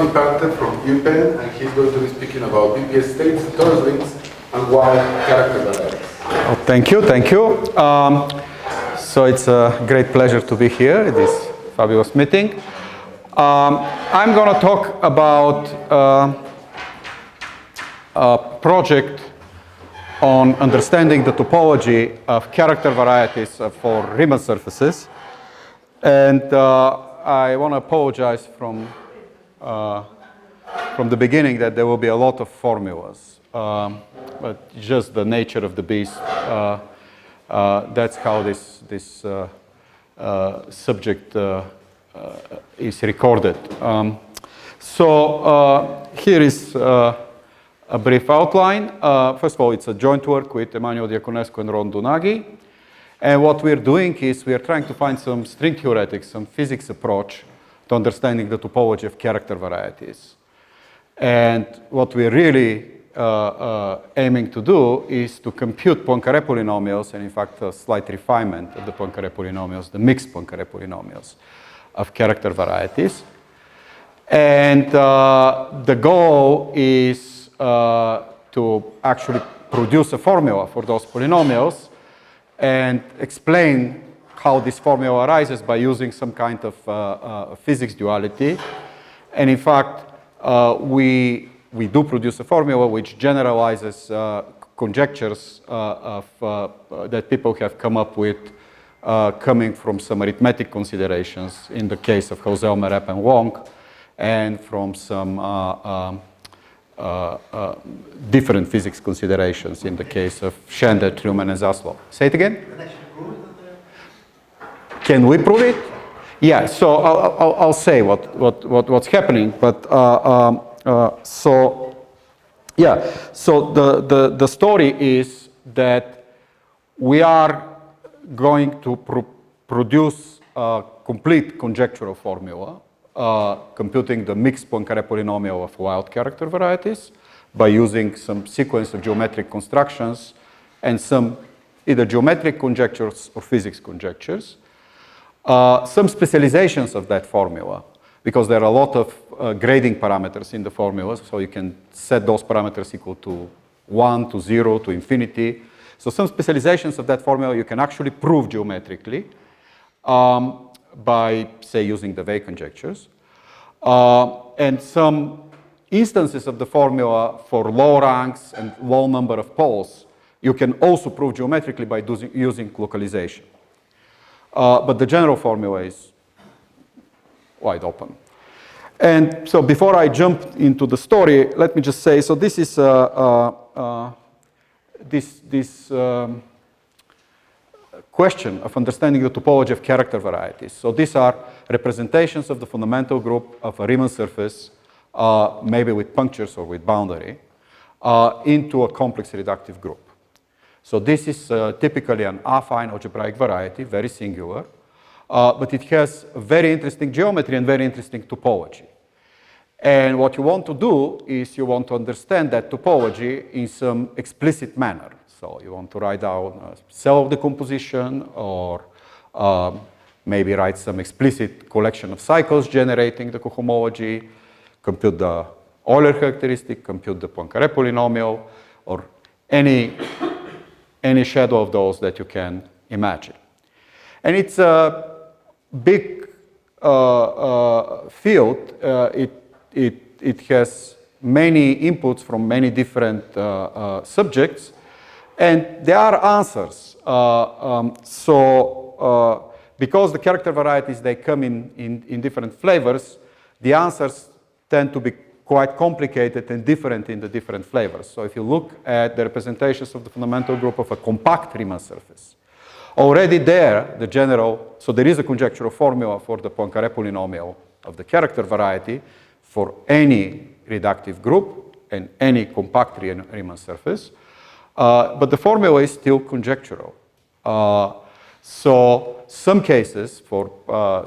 Tony Pantev from UPenn, and he's going to be speaking about BPS states, Torus rings, and why character varieties. Oh, thank you, thank you. So it's a great pleasure to be here at this fabulous meeting. I'm going to talk about a project on understanding the topology of character varieties for Riemann surfaces. And I want to apologize from the beginning that there will be a lot of formulas. But just the nature of the beast, that's how this subject is recorded. So here is a brief outline. First of all, it's a joint work with Emanuel Diaconescu and Ron Dunagi. And what we're doing is we're trying to find some string theoretics, some physics approach to understanding the topology of character varieties. And what we're really aiming to do is to compute Poincare polynomials, and in fact a slight refinement of the Poincare polynomials, the mixed Poincare polynomials of character varieties. And the goal is to actually produce a formula for those polynomials and explain how this formula arises by using some kind of physics duality. And in fact, we do produce a formula which generalizes conjectures that people have come up with coming from some arithmetic considerations in the case of Hausel, Mereb, and Wong, and from some different physics considerations in the case of Shende, Treumann, and Zaslow. Say it again? Can we prove it? Yeah, so I'll say what's happening, but so the story is that we are going to produce a complete conjectural formula computing the mixed Poincare polynomial of wild character varieties by using some sequence of geometric constructions and some either geometric conjectures or physics conjectures. Some specializations of that formula, because there are a lot of grading parameters in the formulas, so you can set those parameters equal to 1, to 0, to infinity. So some specializations of that formula you can actually prove geometrically by, say, using the Weil conjectures. And some instances of the formula for low ranks and low number of poles, you can also prove geometrically by using localization. But the general formula is wide open. And so before I jump into the story, let me just say, so this is this question of understanding the topology of character varieties. So these are representations of the fundamental group of a Riemann surface, maybe with punctures or with boundary, into a complex reductive group. So this is typically an affine algebraic variety, very singular, but it has very interesting geometry and very interesting topology. And what you want to do is you want to understand that topology in some explicit manner. So you want to write down a cell of decomposition, or maybe write some explicit collection of cycles generating the cohomology, compute the Euler characteristic, compute the Poincare polynomial, or any shadow of those that you can imagine. And it's a big field. It has many inputs from many different subjects, and there are answers. Because the character varieties, they come in different flavors, the answers tend to be quite complicated and different in the different flavors. So if you look at the representations of the fundamental group of a compact Riemann surface, already there, so there is a conjectural formula for the Poincare polynomial of the character variety for any reductive group and any compact Riemann surface, but the formula is still conjectural. So some cases for,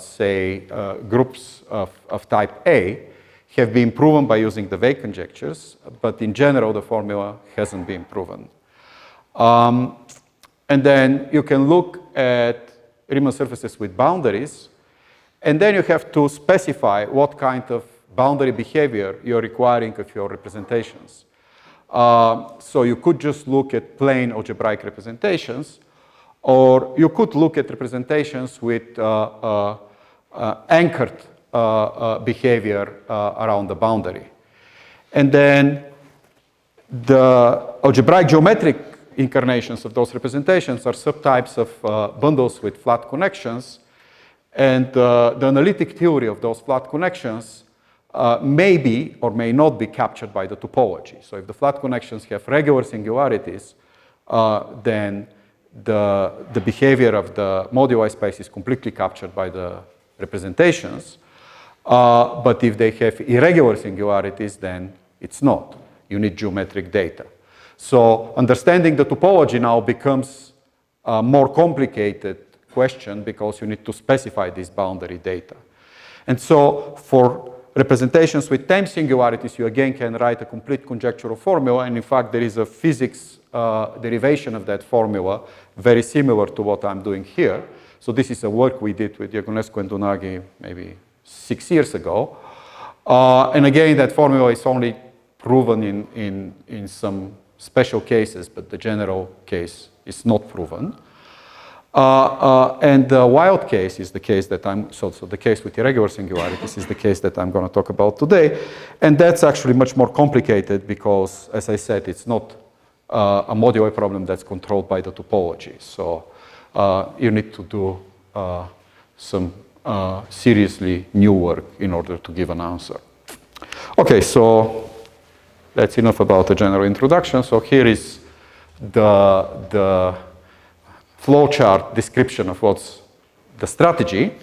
say, groups of type A have been proven by using the Weil conjectures, but in general, the formula hasn't been proven. And then you can look at Riemann surfaces with boundaries, and then you have to specify what kind of boundary behavior you're requiring of your representations. So you could just look at plain algebraic representations, or you could look at representations with anchored behavior around the boundary. And then the algebraic geometric incarnations of those representations are subtypes of bundles with flat connections. And the analytic theory of those flat connections may be or may not be captured by the topology. So if the flat connections have regular singularities, then the behavior of the moduli space is completely captured by the representations. But if they have irregular singularities, then it's not. You need geometric data. So understanding the topology now becomes a more complicated question because you need to specify this boundary data. And so for representations with time singularities, you again can write a complete conjectural formula. And in fact, there is a physics derivation of that formula very similar to what I'm doing here. So this is a work we did with Diaconescu and Dunaghi maybe 6 years ago. And again, that formula is only proven in some special cases, but the general case is not proven. And the wild case is the case that so the case with irregular singularities is the case that I'm going to talk about today. And that's actually much more complicated because, as I said, it's not a moduli problem that's controlled by the topology. So you need to do some seriously new work in order to give an answer. Okay, so that's enough about the general introduction. So here is the flowchart description of what's the strategy.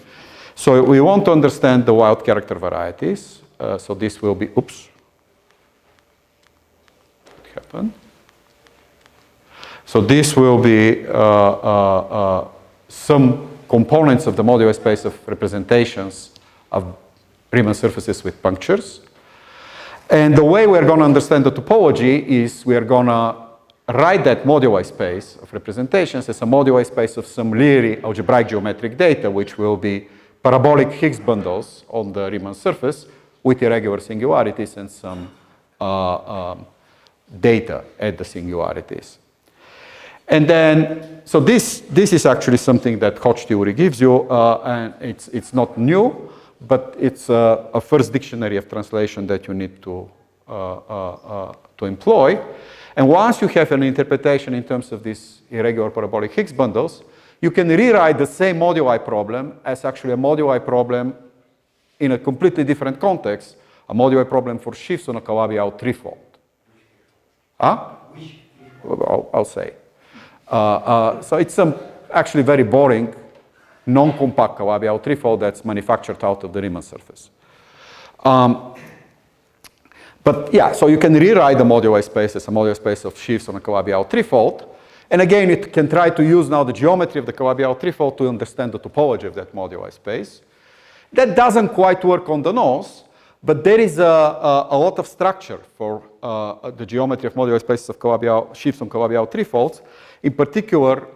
So we want to understand the wild character varieties. So this will be, oops, what happened? So this will be some components of the moduli space of representations of Riemann surfaces with punctures. And the way we're going to understand the topology is we're going to write that moduli space of representations as a moduli space of some linearly algebraic geometric data, which will be parabolic Higgs bundles on the Riemann surface with irregular singularities and some data at the singularities. And then, so this is actually something that Hodge theory gives you, and it's not new, but it's a first dictionary of translation that you need to employ. And once you have an interpretation in terms of these irregular parabolic Higgs bundles, you can rewrite the same moduli problem as actually a moduli problem in a completely different context, a moduli problem for sheaves on a Calabi-Yau threefold. Huh? I'll say. So it's actually very boring, non-compact Calabi-Yau threefold that's manufactured out of the Riemann surface. But yeah, so you can rewrite the moduli space as a moduli space of sheaves on a Calabi-Yau threefold. And again, it can try to use now the geometry of the Calabi-Yau threefold to understand the topology of that moduli space. That doesn't quite work on the nose, but there is a lot of structure for the geometry of moduli spaces of sheaves on Calabi-Yau threefolds. In particular,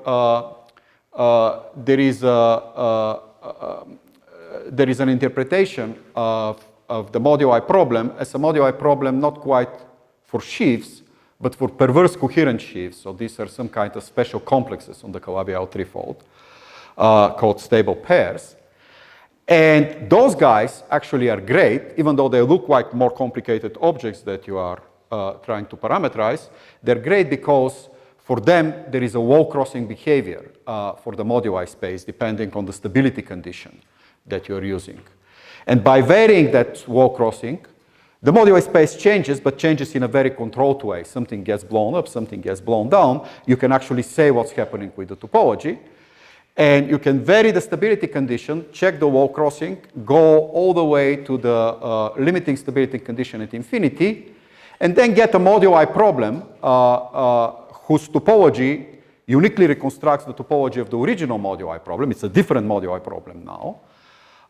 there is an interpretation of the moduli problem as a moduli problem not quite for sheaves, but for perverse coherent sheaves. So these are some kind of special complexes on the Calabi-Yau threefold called stable pairs. And those guys actually are great, even though they look like more complicated objects that you are trying to parameterize. They're great because for them, there is a wall-crossing behavior for the moduli space depending on the stability condition that you're using. And by varying that wall-crossing, the moduli space changes, but changes in a very controlled way. Something gets blown up, something gets blown down. You can actually say what's happening with the topology. And you can vary the stability condition, check the wall-crossing, go all the way to the limiting stability condition at infinity, and then get a moduli problem whose topology uniquely reconstructs the topology of the original moduli problem. It's a different moduli problem now,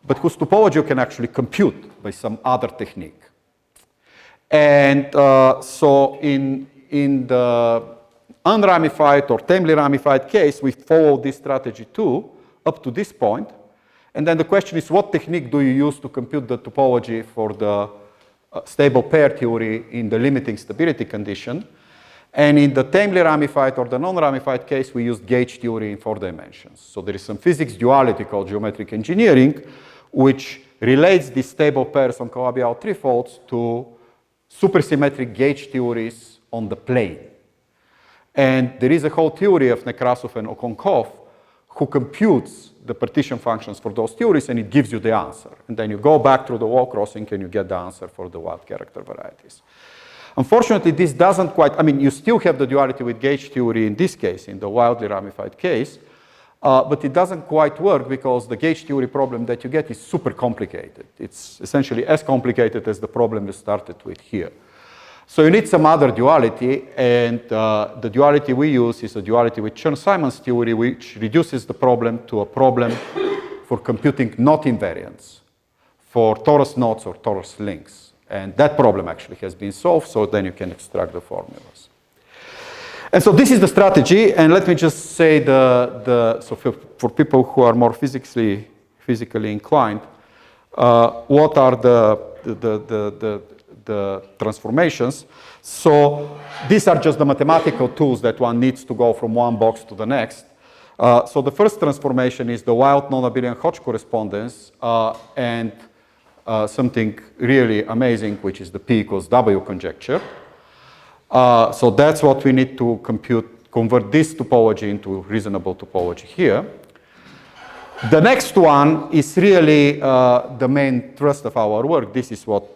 but whose topology you can actually compute by some other technique. And so in the unramified or tamely ramified case, we follow this strategy too, up to this point. And then the question is, what technique do you use to compute the topology for the stable pair theory in the limiting stability condition? And in the tamely ramified or the non-ramified case, we used gauge theory in 4 dimensions. So there is some physics duality called geometric engineering, which relates these stable pairs on coabial threefolds to supersymmetric gauge theories on the plane. And there is a whole theory of Nekrasov and Okonkov who computes the partition functions for those theories, and it gives you the answer. And then you go back through the wall crossing and you get the answer for the wild character varieties. Unfortunately, this doesn't quite, I mean, you still have the duality with gauge theory in this case, in the wildly ramified case, but it doesn't quite work because the gauge theory problem that you get is super complicated. It's essentially as complicated as the problem you started with here. So you need some other duality, and the duality we use is a duality with Chern-Simons theory, which reduces the problem to a problem for computing knot invariants for torus knots or torus links. And that problem actually has been solved, so then you can extract the formulas. And so this is the strategy, and let me just say so for people who are more physically inclined, what are the transformations. So these are just the mathematical tools that one needs to go from one box to the next. So the first transformation is the wild non-abelian Hodge correspondence and something really amazing, which is the P equals W conjecture. So that's what we need to convert this topology into reasonable topology here. The next one is really the main thrust of our work. This is what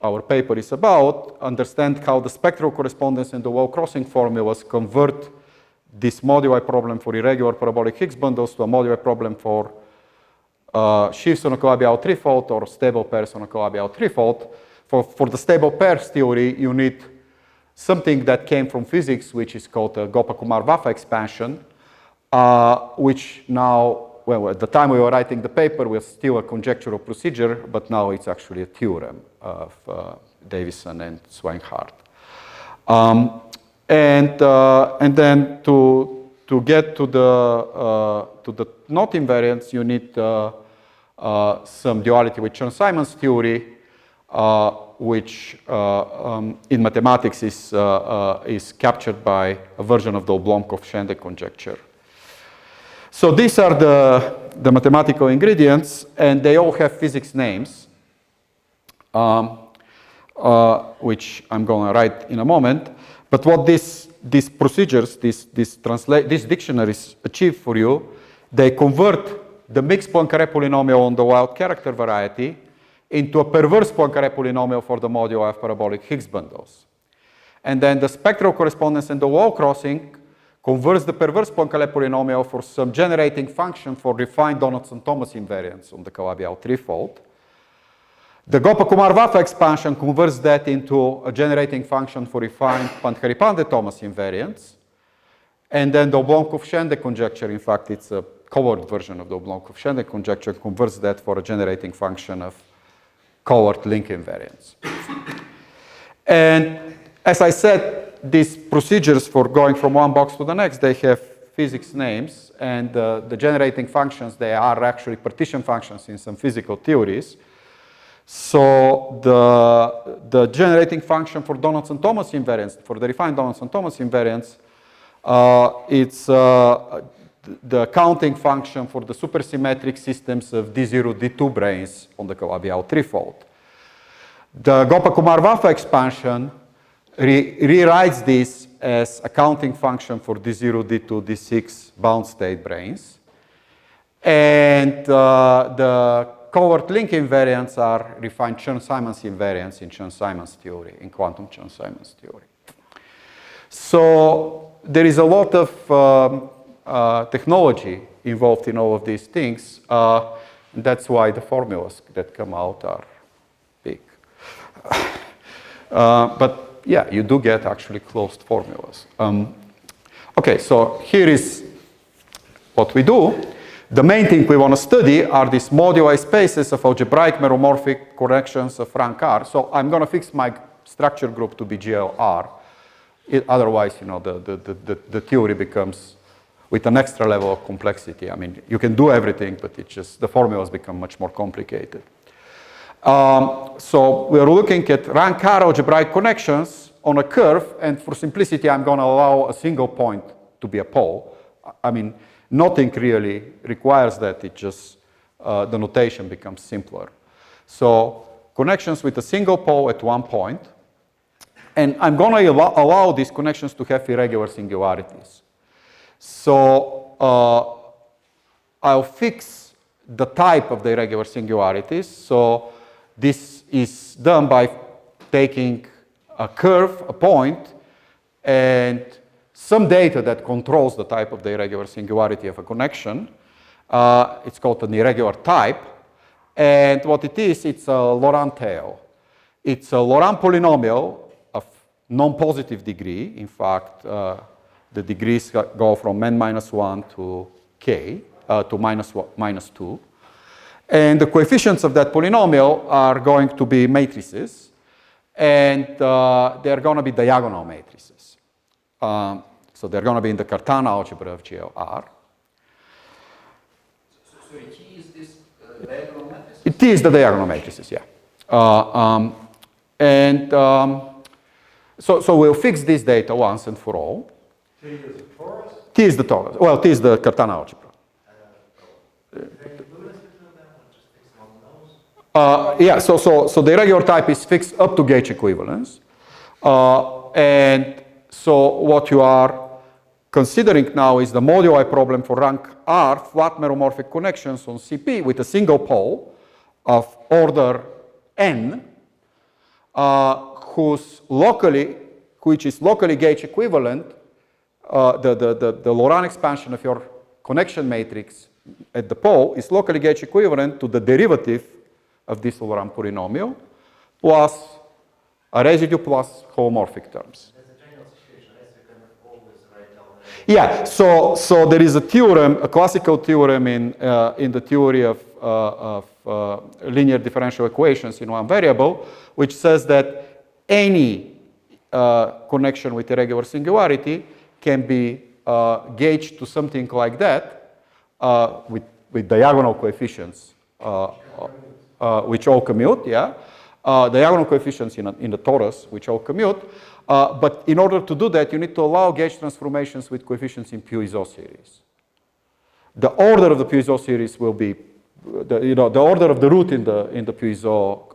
our paper is about. Understand how the spectral correspondence and the wall crossing formulas convert this moduli problem for irregular parabolic Higgs bundles to a moduli problem for sheaves on a coabial threefold or stable pairs on a coabial threefold. For the stable pairs theory, you need something that came from physics, which is called a Gopakumar-Vafa expansion, which now, well, at the time we were writing the paper, was still a conjectural procedure, but now it's actually a theorem of Davison and Swinehart. And then to get to the knot invariance, you need some duality with Chern-Simons theory, which in mathematics is captured by a version of the Oblomkov-Shende conjecture. So these are the mathematical ingredients, and they all have physics names, which I'm going to write in a moment. But what these procedures, these dictionaries achieve for you, they convert the mixed Poincare polynomial on the wild character variety into a perverse Poincare polynomial for the moduli of parabolic Higgs bundles. And then the spectral correspondence and the wall crossing converts the perverse Poincare polynomial for some generating function for refined Donaldson-Thomas invariants on the coabial threefold. The Gopakumar-Vafa expansion converts that into a generating function for refined Pantkari-Pande-Thomas invariants. And then the Oblomkov-Shende conjecture, in fact, it's a covert version of the Oblomkov-Shende conjecture, converts that for a generating function of covert link invariants. And as I said, these procedures for going from one box to the next, they have physics names, and the generating functions, they are actually partition functions in some physical theories. So the generating function for Donaldson-Thomas invariants, for the refined Donaldson-Thomas invariants, it's the counting function for the supersymmetric systems of D0, D2 branes on the coabial threefold. The Gopakumar-Vafa expansion rewrites this as a counting function for D0, D2, D6 bound state branes. And the covert link invariants are refined Chern-Simons invariants in Chern-Simons theory, in quantum Chern-Simons theory. So there is a lot of technology involved in all of these things. That's why the formulas that come out are big. But yeah, you do get actually closed formulas. Okay, so here is what we do. The main thing we want to study are these moduli spaces of algebraic meromorphic corrections of rank R. So I'm going to fix my structure group to be GLR. Otherwise, you know, the theory becomes, with an extra level of complexity. I mean, you can do everything, but it's just the formulas become much more complicated. So we're looking at rank R algebraic connections on a curve, and for simplicity, I'm going to allow a single point to be a pole. I mean, nothing really requires that. It just the notation becomes simpler. So connections with a single pole at one point, and I'm going to allow these connections to have irregular singularities. So I'll fix the type of the irregular singularities. So this is done by taking a curve, a point, and some data that controls the type of the irregular singularity of a connection. It's called an irregular type. And what it is, it's a Laurent tail. It's a Laurent polynomial of non-positive degree. In fact, the degrees go from n-1 to k, to minus 2. And the coefficients of that polynomial are going to be matrices, and they're going to be diagonal matrices. So they're going to be in the Cartan algebra of GR. So T is this diagonal matrix? It is the diagonal matrices, yeah. So we'll fix this data once and for all. T is the torus? T is the torus. Well, T is the Cartan algebra. Yeah, so the irregular type is fixed up to gauge equivalence. And so what you are considering now is the moduli problem for rank R, flat meromorphic connections on CP with a single pole of order n, which is locally gauge equivalent. The Laurent expansion of your connection matrix at the pole is locally gauge equivalent to the derivative of this Laurent polynomial plus a residue plus homomorphic terms. That's a general situation, right? So you can always write down. Yeah, so there is a theorem, a classical theorem in the theory of linear differential equations in one variable, which says that any connection with irregular singularity can be gauged to something like that with diagonal coefficients, which all commute, yeah. Diagonal coefficients in the torus, which all commute. But in order to do that, you need to allow gauge transformations with coefficients in Puiseux series. The order of the Puiseux series will be, the order of the root in the Puiseux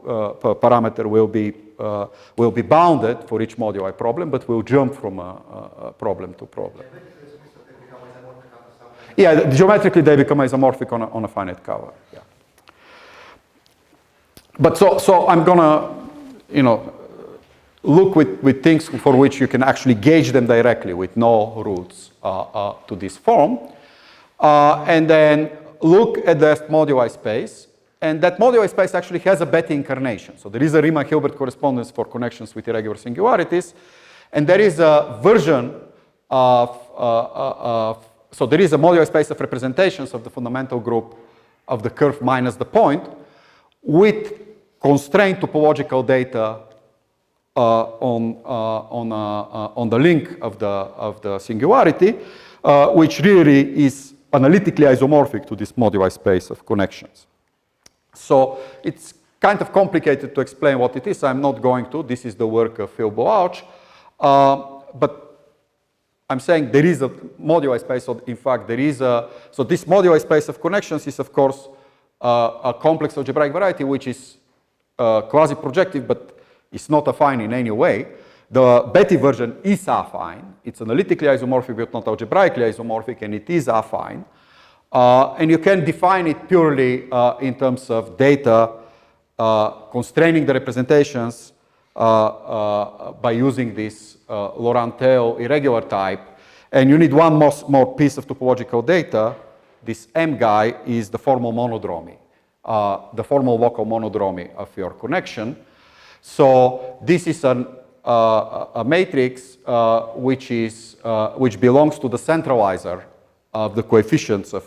parameter will be bounded for each moduli problem, but will jump from a problem to problem. Yeah, geometrically they become isomorphic on a finite cover. Yeah. But so I'm gonna, look with things for which you can actually gauge them directly with no roots to this form, and then look at the moduli space, and that moduli space actually has a Bethe incarnation. So there is a Riemann-Hilbert correspondence for connections with irregular singularities, and there is a version so there is a moduli space of representations of the fundamental group of the curve minus the point with constrained topological data on the link of the singularity, which really is analytically isomorphic to this moduli space of connections. So it's kind of complicated to explain what it is. I'm not going to. This is the work of Phil Boauch. But I'm saying there is a moduli space. So in fact, there is so this moduli space of connections is, of course, a complex algebraic variety, which is quasi-projective, but it's not affine in any way. The Bethe version is affine. It's analytically isomorphic, but not algebraically isomorphic, and it is affine. And you can define it purely in terms of data, constraining the representations by using this Laurent tail irregular type. And you need one more piece of topological data. This M guy is the formal monodromy, the formal local monodromy of your connection. So this is a matrix which belongs to the centralizer of the coefficients of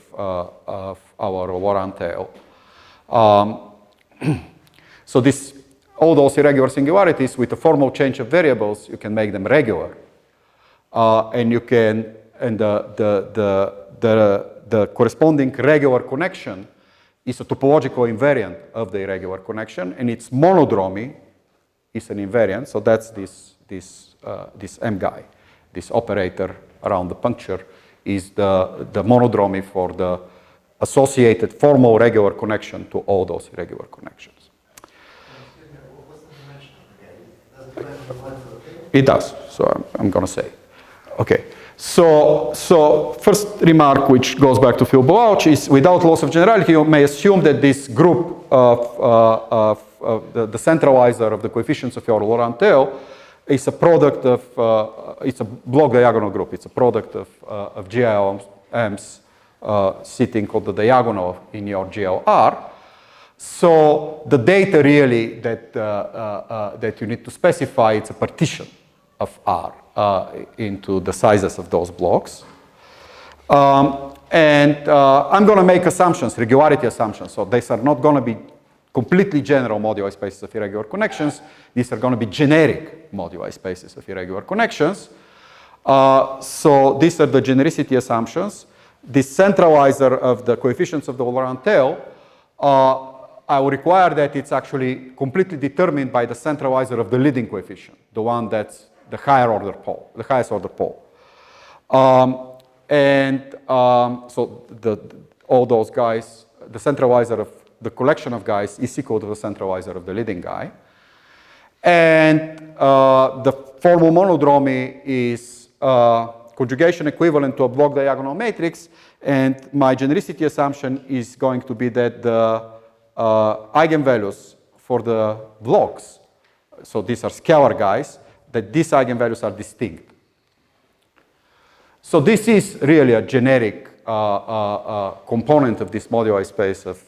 our Laurent tail. So all those irregular singularities with a formal change of variables, you can make them regular, and you can, and the corresponding regular connection is a topological invariant of the irregular connection, and its monodromy is an invariant. So that's this M guy, this operator around the puncture is the monodromy for the associated formal regular connection to all those irregular connections. What's the dimension again? Does it depend on the length of the tail? It does, so I'm going to say. Okay, so first remark, which goes back to Phil Bouch, is without loss of generality, you may assume that this group of the centralizer of the coefficients of your Laurent tail is a product of, it's a block diagonal group. It's a product of GLMs sitting on the diagonal in your GLR. So the data really that you need to specify, it's a partition of R into the sizes of those blocks. And I'm going to make assumptions, regularity assumptions. So these are not going to be completely general moduli spaces of irregular connections. These are going to be generic moduli spaces of irregular connections. So these are the genericity assumptions. This centralizer of the coefficients of the Laurent tail, I will require that it's actually completely determined by the centralizer of the leading coefficient, the one that's the higher order pole, the highest order pole. So all those guys, the centralizer of the collection of guys is equal to the centralizer of the leading guy. And the formal monodromy is conjugation equivalent to a block diagonal matrix. And my genericity assumption is going to be that the eigenvalues for the blocks, so these are scalar guys, that these eigenvalues are distinct. So this is really a generic component of this moduli space of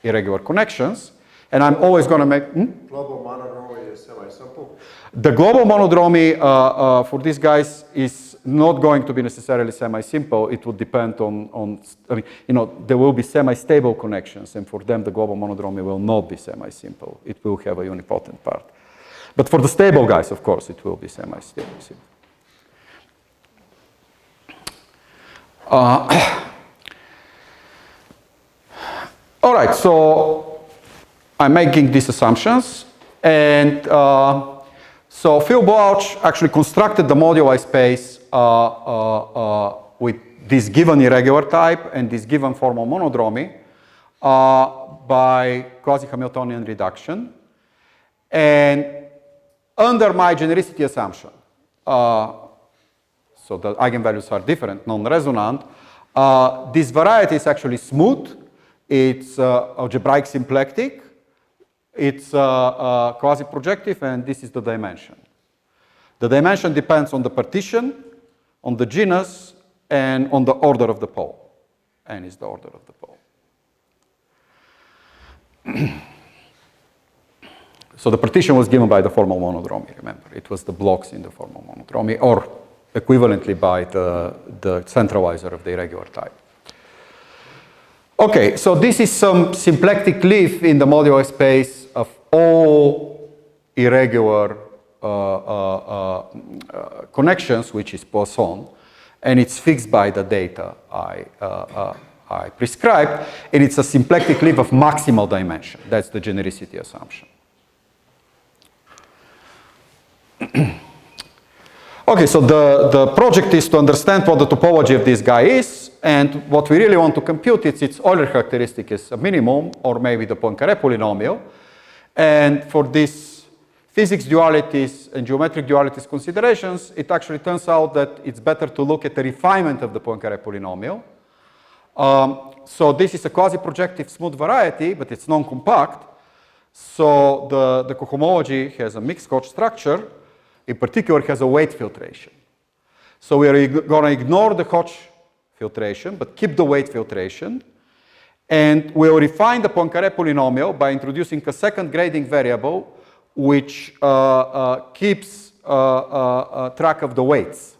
irregular connections. And I'm always going to make... Global monodromy is semi-simple. The global monodromy for these guys is not going to be necessarily semi-simple. It will depend on, I mean, you know, there will be semi-stable connections, and for them the global monodromy will not be semi-simple. It will have a unipotent part. But for the stable guys, of course, it will be semi-stable. All right, so I'm making these assumptions, and so Phil Bouch actually constructed the moduli space with this given irregular type and this given formal monodromy by quasi-Hamiltonian reduction. And under my genericity assumption, so the eigenvalues are different, non-resonant, this variety is actually smooth. It's algebraic symplectic. It's quasi-projective, and this is the dimension. The dimension depends on the partition, on the genus, and on the order of the pole. N is the order of the pole. So the partition was given by the formal monodromy, remember. It was the blocks in the formal monodromy, or equivalently by the centralizer of the irregular type. Okay, so this is some symplectic leaf in the moduli space of all irregular connections, which is Poisson, and it's fixed by the data I prescribed, and it's a symplectic leaf of maximal dimension. That's the genericity assumption. Okay, so the project is to understand what the topology of this guy is, and what we really want to compute is its Euler characteristic is a minimum, or maybe the Poincaré polynomial. And for these physics dualities and geometric dualities considerations, it actually turns out that it's better to look at the refinement of the Poincaré polynomial. So this is a quasi-projective smooth variety, but it's non-compact. So the cohomology has a mixed Koch structure. In particular, has a weight filtration. So we are going to ignore the Koch filtration, but keep the weight filtration. And we'll refine the Poincaré polynomial by introducing a second grading variable, which keeps track of the weights.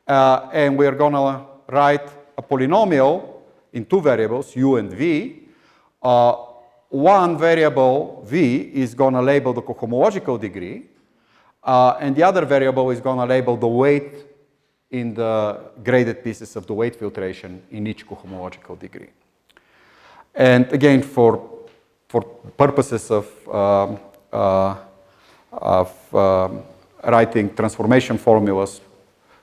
And we're going to write a polynomial in two variables, u and v. One variable, v, is going to label the cohomological degree. And the other variable is going to label the weight in the graded pieces of the weight filtration in each cohomological degree. And again, for purposes of writing transformation formulas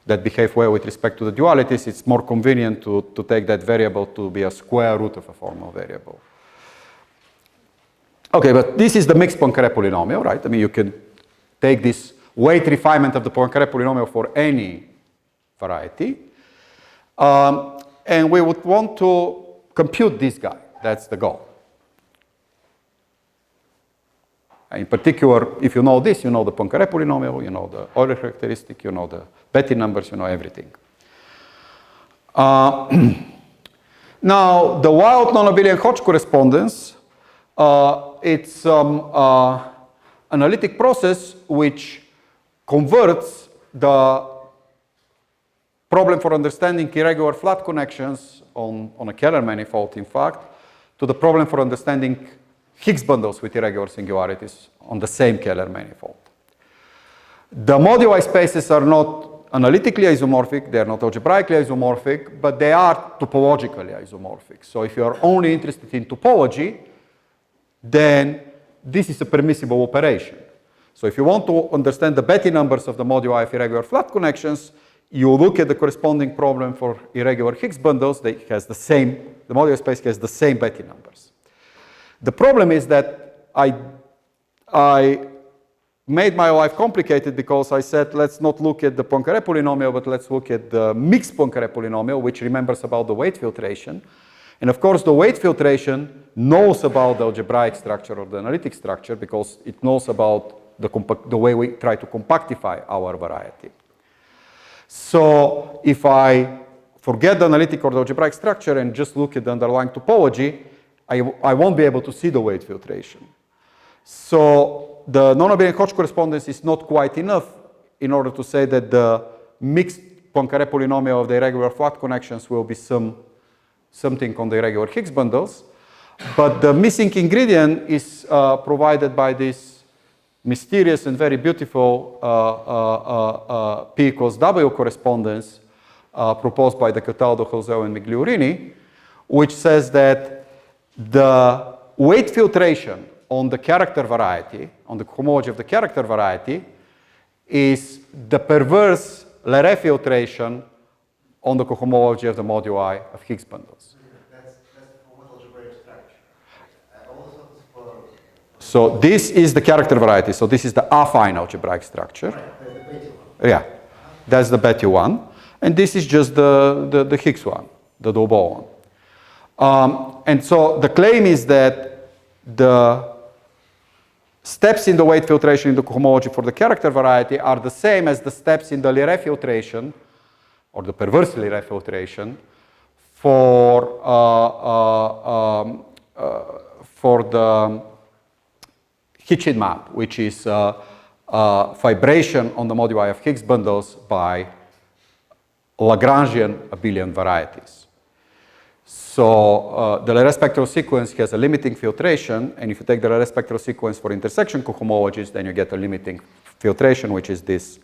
that behave well with respect to the dualities, it's more convenient to take that variable to be a square root of a formal variable. Okay, but this is the mixed Poincare polynomial, right? I mean, you can take this weight refinement of the Poincare polynomial for any variety. And we would want to compute this guy. That's the goal. In particular, if you know this, you know the Poincare polynomial, you know the Euler characteristic, you know the Betti numbers, you know everything. Now, the wild non-abelian Hodge correspondence, it's analytic process which converts the problem for understanding irregular flat connections on a Keller manifold, in fact, to the problem for understanding Higgs bundles with irregular singularities on the same Keller manifold. The moduli spaces are not analytically isomorphic, they are not algebraically isomorphic, but they are topologically isomorphic. So if you are only interested in topology, then this is a permissible operation. So if you want to understand the Betti numbers of the moduli of irregular flat connections, you look at the corresponding problem for irregular Higgs bundles, the moduli space has the same Betti numbers. The problem is that I made my life complicated because I said, let's not look at the Poincare polynomial, but let's look at the mixed Poincare polynomial, which remembers about the weight filtration. And of course, the weight filtration knows about the algebraic structure or the analytic structure because it knows about the way we try to compactify our variety. So if I forget the analytic or the algebraic structure and just look at the underlying topology, I won't be able to see the weight filtration. So the non-abelian Hodge correspondence is not quite enough in order to say that the mixed Poincare polynomial of the irregular flat connections will be something on the irregular Higgs bundles. But the missing ingredient is provided by this mysterious and very beautiful P equals W correspondence proposed by the Cataldo, Hausel, and Migliorini, which says that the weight filtration on the character variety, on the homology of the character variety, is the perverse Leray filtration on the cohomology of the moduli of Higgs bundles. That's for algebraic structure. Also for So this is the character variety. So this is the affine algebraic structure. the Betti one. Yeah, that's the Betti one. And this is just the Higgs one, the Double one. And so the claim is that the steps in the weight filtration in the cohomology for the character variety are the same as the steps in the Leray filtration, or the perverse Leray filtration, for the Hitchin map, which is fibration on the moduli of Higgs bundles by Lagrangian abelian varieties. So the Leray spectral sequence has a limiting filtration, and if you take the Leray spectral sequence for intersection cohomologies, then you get a limiting filtration, which is this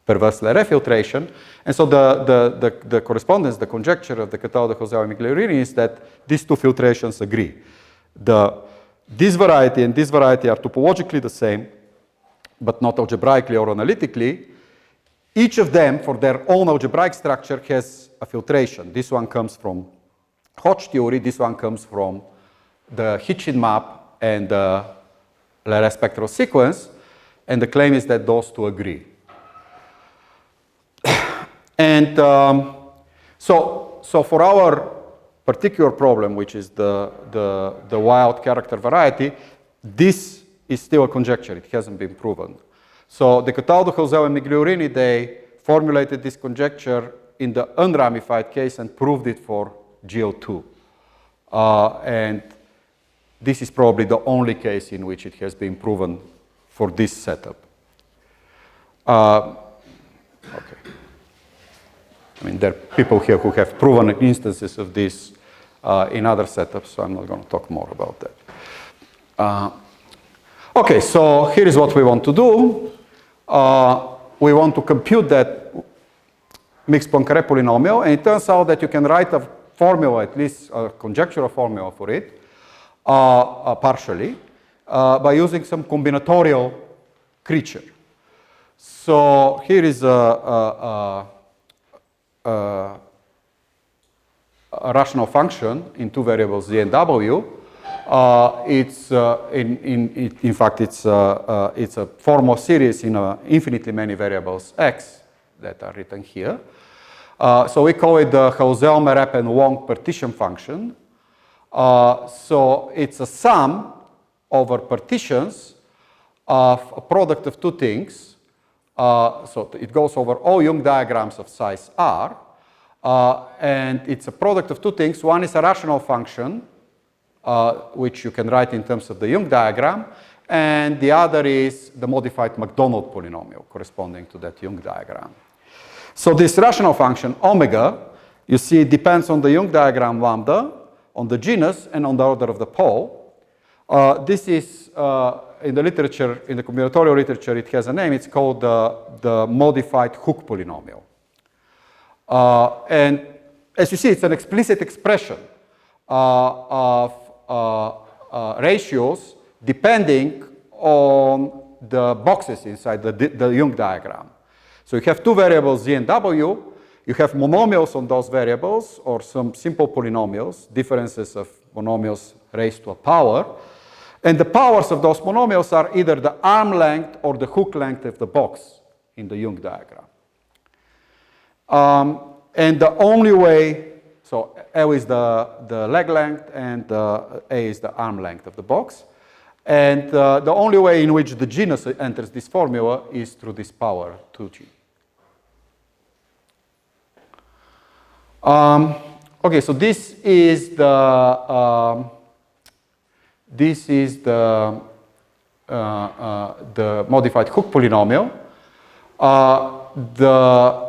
perverse Leray filtration. And so the correspondence, the conjecture of the Cataldo, Hausel, and Migliorini is that these two filtrations agree. This variety and this variety are topologically the same, but not algebraically or analytically. Each of them, for their own algebraic structure, has a filtration. This one comes from Hodge theory, this one comes from the Hitchin map and the Leray spectral sequence, and the claim is that those two agree. And so for our particular problem, which is the wild character variety, this is still a conjecture, it hasn't been proven. So the Cataldo, Hausel, and Migliorini, they formulated this conjecture in the unramified case and proved it for GL2. And this is probably the only case in which it has been proven for this setup. Okay. I mean, there are people here who have proven instances of this in other setups, so I'm not going to talk more about that. Okay, so here is what we want to do. We want to compute that mixed Poincare polynomial, and it turns out that you can write a formula, at least a conjectural formula for it, partially, by using some combinatorial creature. So here is a rational function in two variables z and w. In fact, it's a formal series in infinitely many variables x that are written here. So we call it the Hausel, Mereb, and Wong partition function. So it's a sum over partitions of a product of two things. So it goes over all Young diagrams of size r. And it's a product of two things. One is a rational function, which you can write in terms of the Young diagram. And the other is the modified McDonald polynomial corresponding to that Young diagram. So this rational function, omega, you see it depends on the Young diagram lambda, on the genus, and on the order of the pole. This is, in the literature, in the combinatorial literature, it has a name. It's called the modified Hooke polynomial. And as you see, it's an explicit expression of ratios depending on the boxes inside the Young diagram. So you have two variables z and w. You have monomials on those variables, or some simple polynomials, differences of monomials raised to a power. And the powers of those monomials are either the arm length or the Hooke length of the box in the Young diagram. And the only way, so L is the leg length and A is the arm length of the box. And the only way in which the genus enters this formula is through this power 2g. Okay, so this is the modified Hooke polynomial. The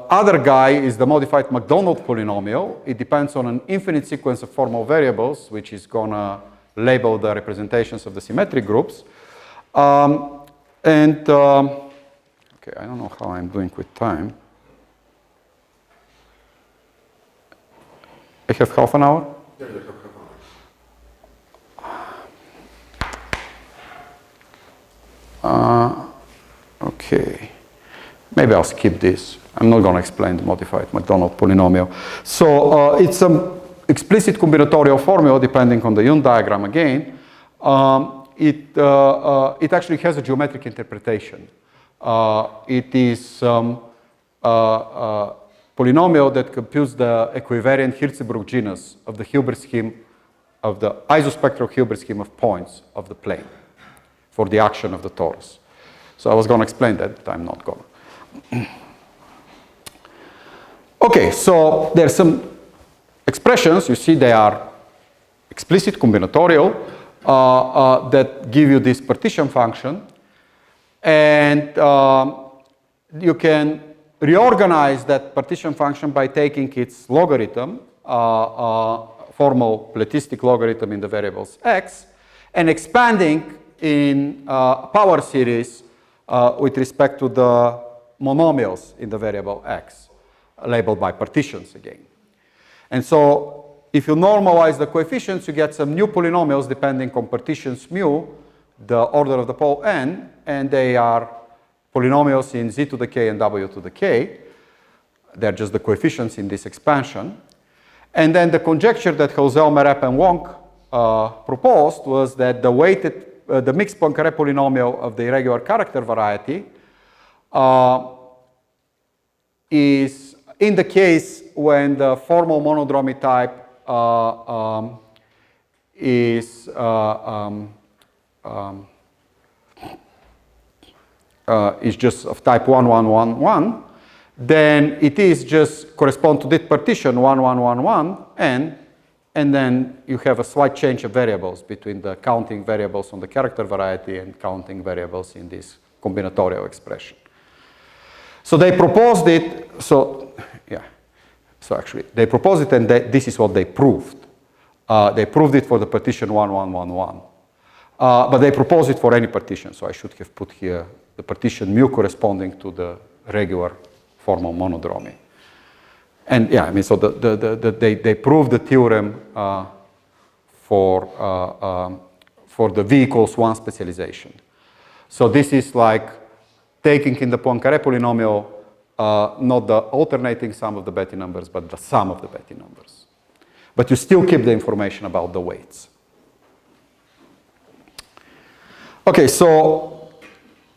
other guy is the modified McDonald polynomial. It depends on an infinite sequence of formal variables, which is going to label the representations of the symmetric groups. Okay, I don't know how I'm doing with time. I have half an hour? Yeah, you have half an hour. Okay. Maybe I'll skip this. I'm not going to explain the modified McDonald polynomial. So it's an explicit combinatorial formula depending on the Young diagram again. It actually has a geometric interpretation. It is polynomial that computes the equivariant Hirzebruch genus of the Hilbert scheme, of the isospectral Hilbert scheme of points of the plane for the action of the torus. So I was going to explain that, but I'm not going to. Okay, so there's some expressions. You see they are explicit combinatorial that give you this partition function. And you can reorganize that partition function by taking its logarithm, formal platistic logarithm in the variables x, and expanding in power series with respect to the monomials in the variable x, labeled by partitions again. And so if you normalize the coefficients, you get some new polynomials depending on partitions mu, the order of the pole n, and they are polynomials in z to the k and w to the k. They're just the coefficients in this expansion. And then the conjecture that Hausel, Mereb, and Wong proposed was that the mixed Poincare polynomial of the irregular character variety is in the case when the formal monodromy type is just of type 1, 1, 1, 1, then it is just correspond to this partition 1, 1, 1, 1, and then you have a slight change of variables between the counting variables on the character variety and counting variables in this combinatorial expression. So they proposed it, so actually they proposed it and this is what they proved. They proved it for the partition 1, 1, 1, 1. But they proposed it for any partition, so I should have put here the partition mu corresponding to the regular formal monodromy. And yeah, I mean, so they proved the theorem for the V equals 1 specialization. So this is like taking in the Poincare polynomial not the alternating sum of the Betti numbers, but the sum of the Betti numbers. But you still keep the information about the weights. Okay, so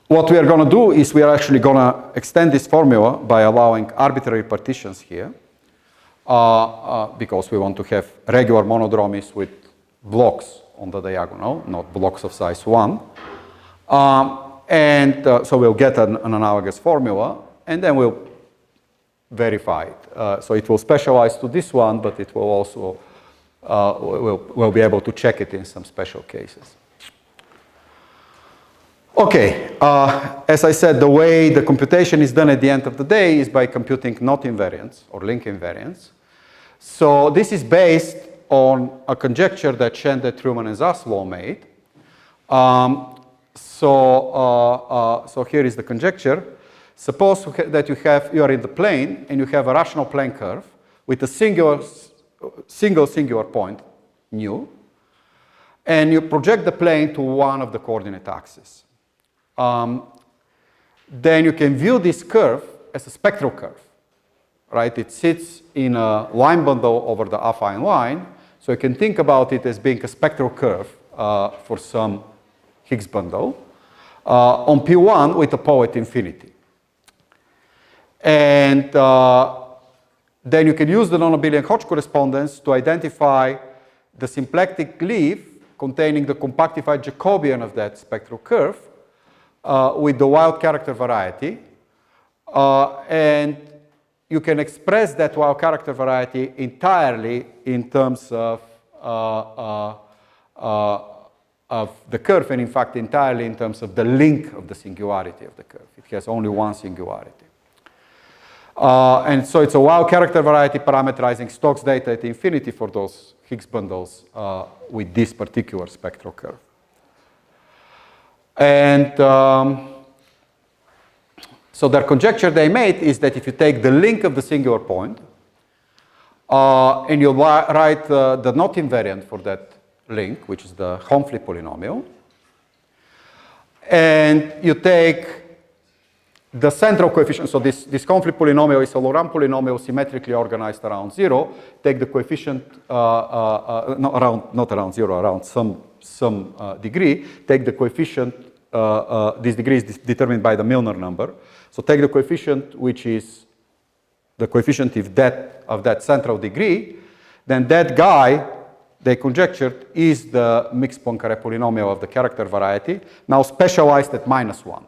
what we are going to do is we are actually going to extend this formula by allowing arbitrary partitions here, because we want to have regular monodromies with blocks on the diagonal, not blocks of size 1. So we'll get an analogous formula, and then we'll verify it. So it will specialize to this one, but it will also, we'll be able to check it in some special cases. Okay, as I said, the way the computation is done at the end of the day is by computing knot invariance or link invariance. So this is based on a conjecture that Shende, Treumann, and Zaslow made. So here is the conjecture. Suppose that you are in the plane and you have a rational plane curve with a single point, nu, and you project the plane to one of the coordinate axes. Then you can view this curve as a spectral curve, right? It sits in a line bundle over the affine line, so you can think about it as being a spectral curve for some Higgs bundle on P1 with a pole at infinity. And then you can use the non-abelian Hodge correspondence to identify the symplectic leaf containing the compactified Jacobian of that spectral curve with the wild character variety. And you can express that wild character variety entirely in terms of the curve, and in fact entirely in terms of the link of the singularity of the curve. It has only one singularity. And so it's a wild character variety parameterizing Stokes data at infinity for those Higgs bundles with this particular spectral curve. And so their conjecture they made is that if you take the link of the singular point and you write the knot invariant for that link, which is the Humphrey polynomial, and you take the central coefficient, so this conflict polynomial is a Laurent polynomial symmetrically organized around 0. Take the coefficient, not around 0, around some degree. Take the coefficient, this degree is determined by the Milnor number. So take the coefficient, which is the coefficient of that central degree. Then that guy, they conjectured, is the mixed Poincare polynomial of the character variety, now specialized at -1.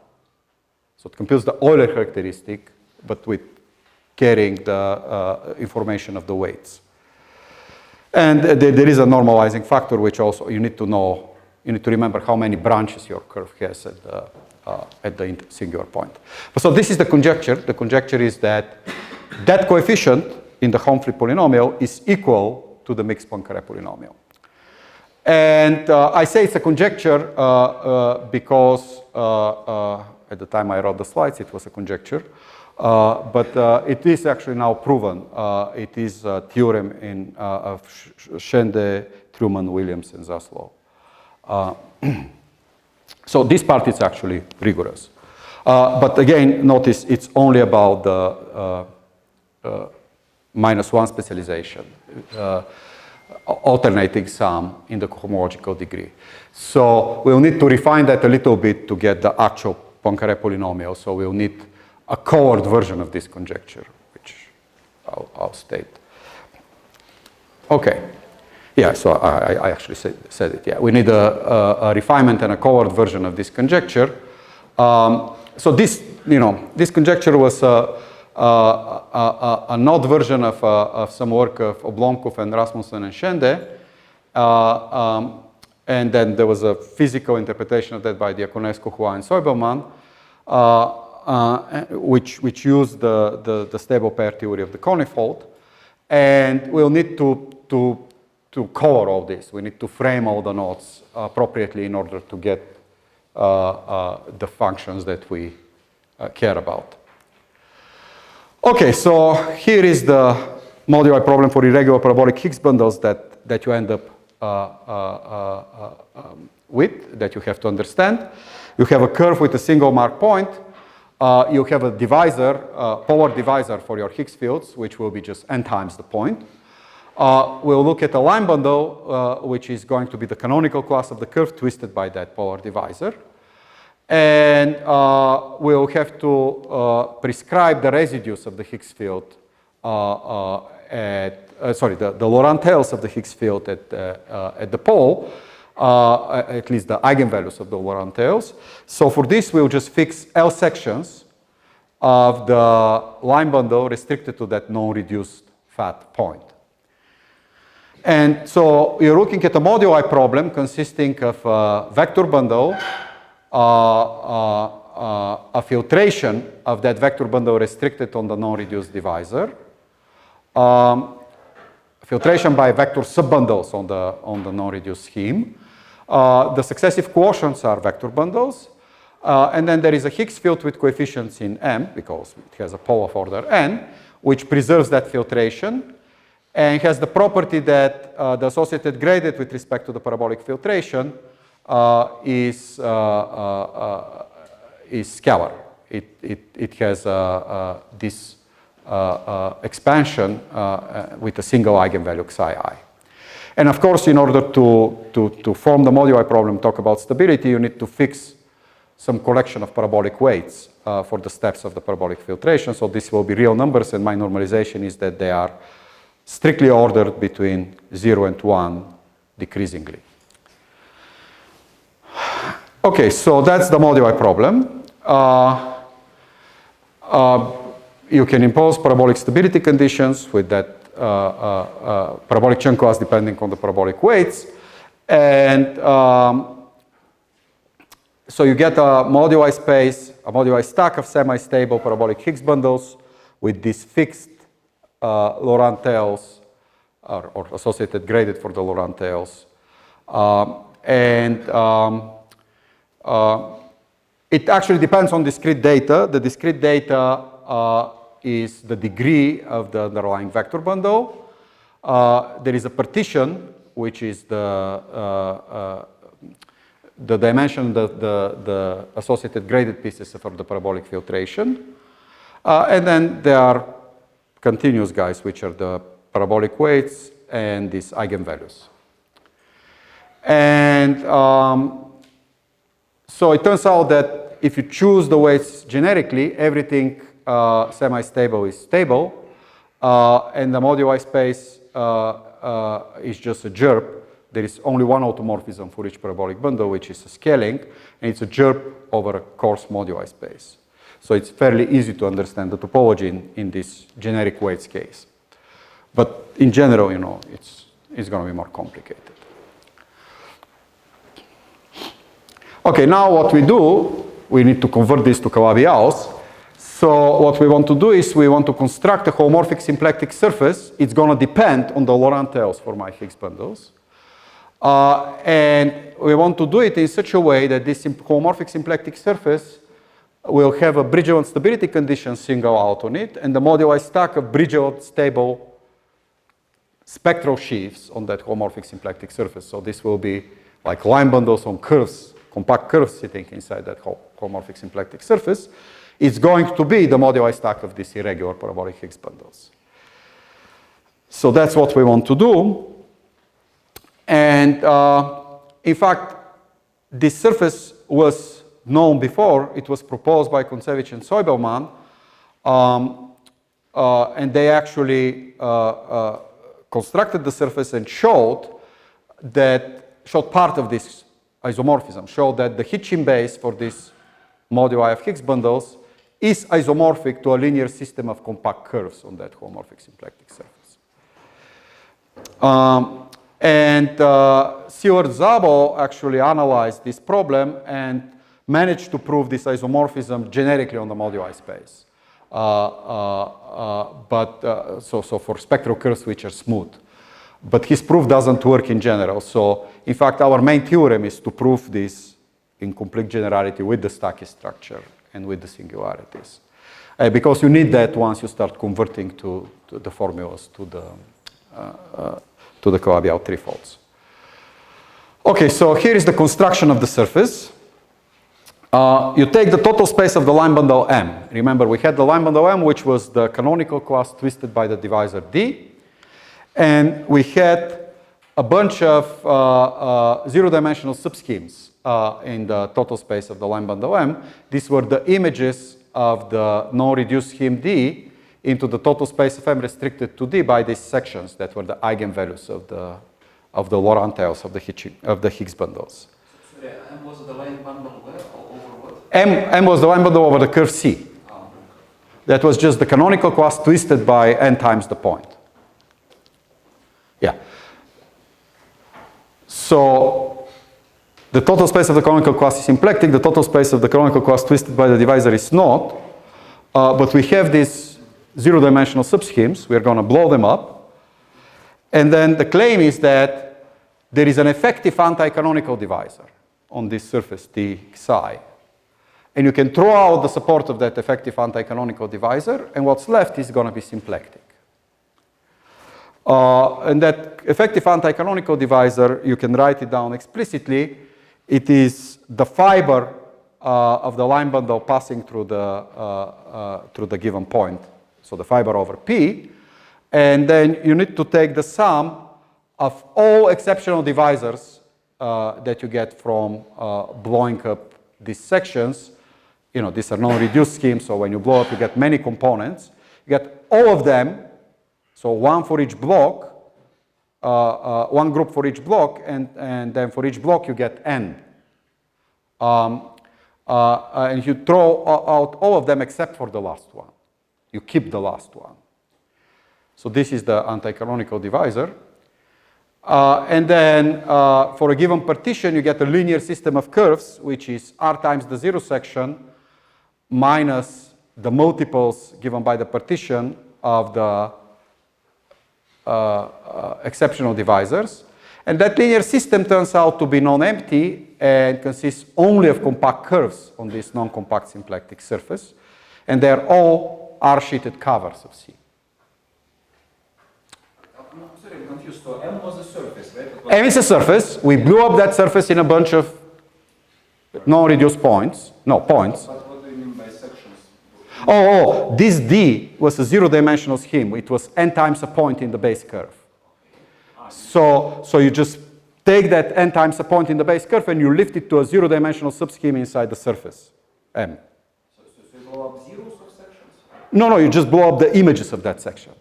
So it computes the Euler characteristic, but with carrying the information of the weights. And there is a normalizing factor, which also you need to know, you need to remember how many branches your curve has at the singular point. So this is the conjecture. The conjecture is that that coefficient in the Humphrey polynomial is equal to the mixed Poincare polynomial. And I say it's a conjecture because at the time I wrote the slides, it was a conjecture. But it is actually now proven. It is a theorem of Shende, Treumann, Williams, and Zaslow. So this part is actually rigorous. But again, notice it's only about the -1 specialization, alternating sum in the cohomological degree. So we'll need to refine that a little bit to get the actual Poincare polynomial. So we'll need a colored version of this conjecture, which I'll state. Okay. Yeah, so I actually said it. Yeah, we need a refinement and a colored version of this conjecture. So this, this conjecture was a node version of some work of Oblomkov and Rasmussen and Shende. And then there was a physical interpretation of that by Diaconescu, Hua, and Soibelman, which used the stable pair theory of the conifold. And we'll need to color all this. We need to frame all the nodes appropriately in order to get the functions that we care about. Okay, so here is the moduli problem for irregular parabolic Higgs bundles that you end up with, that you have to understand. You have a curve with a single mark point. You have a divisor, power divisor for your Higgs fields, which will be just n times the point. We'll look at a line bundle, which is going to be the canonical class of the curve twisted by that power divisor. And we'll have to prescribe the residues of the Higgs field the Laurent tails of the Higgs field at the pole, at least the eigenvalues of the Laurent tails. So for this, we'll just fix L sections of the line bundle restricted to that non-reduced fat point. And so you're looking at a moduli problem consisting of a vector bundle, a filtration of that vector bundle restricted on the non-reduced divisor, filtration by vector subbundles on the non-reduced scheme. The successive quotients are vector bundles. And then there is a Higgs field with coefficients in M, because it has a pole of order n, which preserves that filtration and has the property that the associated gradient with respect to the parabolic filtration is scalar. It has this expansion with a single eigenvalue psi I. And of course, in order to form the moduli problem, talk about stability, you need to fix some collection of parabolic weights for the steps of the parabolic filtration. So this will be real numbers, and my normalization is that they are strictly ordered between 0 and 1 decreasingly. Okay, so that's the moduli problem. You can impose parabolic stability conditions with that parabolic chunk class depending on the parabolic weights. And so you get a moduli space, a moduli stack of semi-stable parabolic Higgs bundles with these fixed Laurent tails or associated gradient for the Laurent tails. It actually depends on discrete data. The discrete data is the degree of the underlying vector bundle. There is a partition, which is the dimension, the associated graded pieces for the parabolic filtration. And then there are continuous guys, which are the parabolic weights and these eigenvalues. And so it turns out that if you choose the weights generically, everything semi-stable is stable, and the moduli space is just a JERP. There is only one automorphism for each parabolic bundle, which is a scaling, and it's a JERP over a coarse moduli space. So it's fairly easy to understand the topology in this generic weights case. But in general, you know, it's going to be more complicated. Okay, now what we do, we need to convert this to Calabi-Yau. So what we want to do is we want to construct a homomorphic symplectic surface. It's going to depend on the Laurent tails for my Higgs bundles. And we want to do it in such a way that this homomorphic symplectic surface will have a Bridgeland stability condition single out on it, and the moduli stack of Bridgeland stable spectral sheaves on that homomorphic symplectic surface. So this will be like line bundles on curves, compact curves sitting inside that homomorphic symplectic surface. It's going to be the moduli stack of these irregular parabolic Higgs bundles. So that's what we want to do. And in fact, this surface was known before. It was proposed by Kontsevich and Soibelman. And they actually constructed the surface and showed part of this isomorphism, showed that the Hitchin base for this moduli of Higgs bundles is isomorphic to a linear system of compact curves on that homomorphic symplectic surface. Seward-Szabo actually analyzed this problem and managed to prove this isomorphism generically on the moduli space. So for spectral curves which are smooth. But his proof doesn't work in general. So in fact, our main theorem is to prove this in complete generality with the Stachy structure and with the singularities. Because you need that once you start converting to the formulas to the Calabi-Yau threefolds. Okay, so here is the construction of the surface. You take the total space of the line bundle M. Remember, we had the line bundle M, which was the canonical class twisted by the divisor D. And we had a bunch of zero-dimensional subschemes in the total space of the line bundle M. These were the images of the non-reduced scheme D into the total space of M restricted to D by these sections that were the eigenvalues of the Laurent tails of the Higgs bundles. Sorry, M was the line bundle where or over what? M was the line bundle over the curve C. That was just the canonical class twisted by n times the point. Yeah. So the total space of the canonical class is symplectic. The total space of the canonical class twisted by the divisor is not. But we have these zero-dimensional subschemes. We're going to blow them up. And then the claim is that there is an effective anti-canonical divisor on this surface D psi. And you can throw out the support of that effective anti-canonical divisor, and what's left is going to be symplectic. And that effective anti-canonical divisor, you can write it down explicitly. It is the fiber of the line bundle passing through the given point. So the fiber over P. And then you need to take the sum of all exceptional divisors that you get from blowing up these sections. You know, these are non-reduced schemes, so when you blow up, you get many components. You get all of them, so one for each block, one group for each block, and then for each block you get n. And you throw out all of them except for the last one. You keep the last one. So this is the anti-canonical divisor. And then for a given partition, you get a linear system of curves, which is R times the zero section minus the multiples given by the partition of the exceptional divisors. And that linear system turns out to be non-empty and consists only of compact curves on this non-compact symplectic surface. And they're all R-sheeted covers of C. I'm sorry, I'm confused. So M was a surface, right? M is a surface. We blew up that surface in a bunch of non-reduced points. No, points. But what do you mean by sections? This D was a zero-dimensional scheme. It was n times a point in the base curve. So you just take that n times a point in the base curve and you lift it to a zero-dimensional subscheme inside the surface, M. So you blow up zeros of sections? No, you just blow up the images of that section.